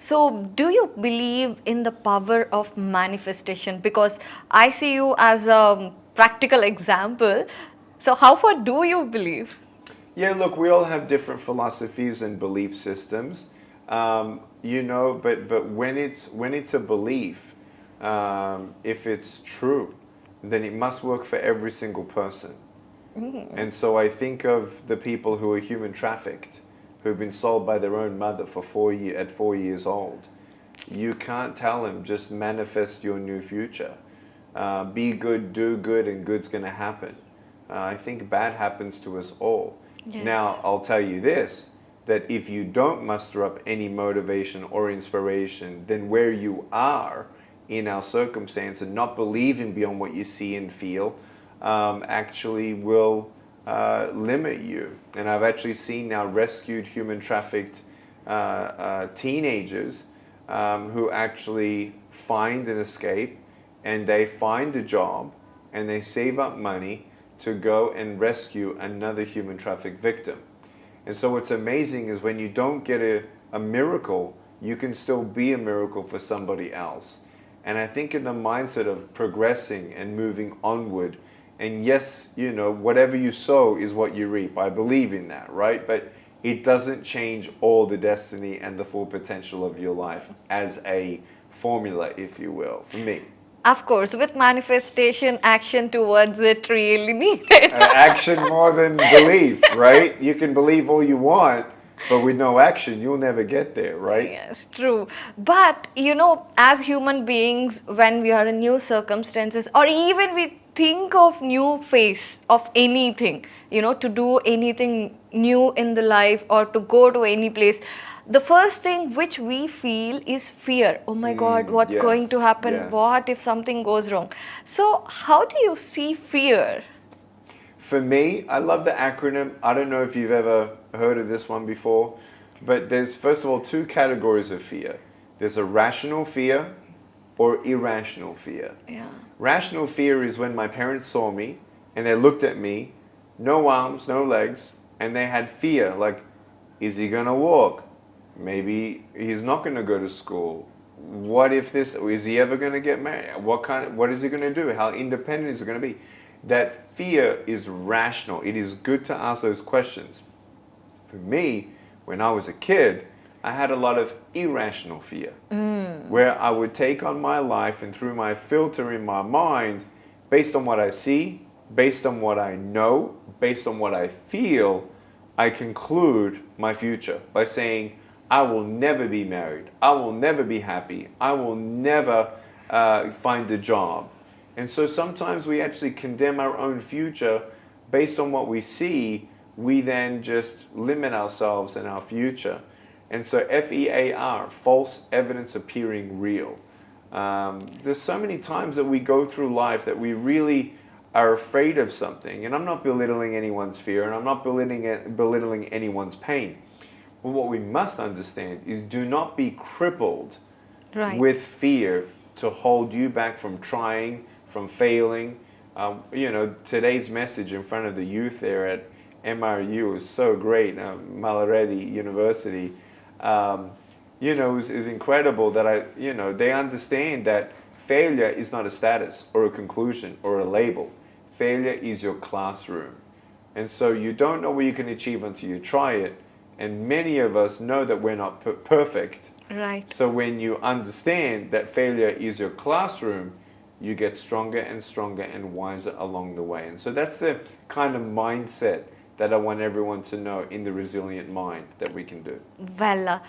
So, do you believe in the power of manifestation? Because I see you as a practical example. So, how far do you believe? Yeah, look, we all have different philosophies and belief systems, but when it's a belief, if it's true, then it must work for every single person. And so I think of the people who are human trafficked, who've been sold by their own mother for at 4 years old. You can't tell them, just manifest your new future. Be good, do good, and good's going to happen. I think bad happens to us all. Yes. Now, I'll tell you this, that if you don't muster up any motivation or inspiration, then where you are in our circumstance and not believing beyond what you see and feel, actually will limit you. And I've actually seen now rescued human trafficked teenagers who actually find an escape, and they find a job and they save up money to go and rescue another human traffic victim. And so what's amazing is when you don't get a miracle, you can still be a miracle for somebody else. And I think in the mindset of progressing and moving onward, and yes, whatever you sow is what you reap. I believe in that, right? But it doesn't change all the destiny and the full potential of your life as a formula, if you will, for me. Of course, with manifestation, action towards it really needed. Action more than belief, right? You can believe all you want, but with no action, you'll never get there, right? Yes, true. But as human beings, when we are in new circumstances, or even we think of new phase of anything, to do anything new in the life or to go to any place, the first thing which we feel is fear. Oh my God, what's going to happen? Yes. What if something goes wrong? So, how do you see fear? For me, I love the acronym. I don't know if you've ever heard of this one before, but there's, first of all, two categories of fear. There's a rational fear or irrational fear. Yeah. Rational fear is when my parents saw me and they looked at me, no arms, no legs, and they had fear, like, is he gonna walk? Maybe he's not gonna go to school. What if this, is he ever gonna get married? What is he gonna do? How independent is he gonna be? That fear is rational. It is good to ask those questions. For me, when I was a kid, I had a lot of irrational fear, where I would take on my life and through my filter in my mind, based on what I see, based on what I know, based on what I feel, I conclude my future by saying, I will never be married, I will never be happy, I will never find a job. And so sometimes we actually condemn our own future based on what we see. We then just limit ourselves and our future. And so FEAR, false evidence appearing real. There's so many times that we go through life that we really are afraid of something. And I'm not belittling anyone's fear, and I'm not belittling anyone's pain. But what we must understand is, do not be crippled with fear to hold you back from trying, from failing. Today's message in front of the youth there at MRU is so great. Malareddy University, is incredible that they understand that failure is not a status or a conclusion or a label. Failure is your classroom. And so you don't know what you can achieve until you try it. And many of us know that we're not perfect. Right. So when you understand that failure is your classroom, you get stronger and stronger and wiser along the way. And so that's the kind of mindset that I want everyone to know in the resilient mind that we can do. Well,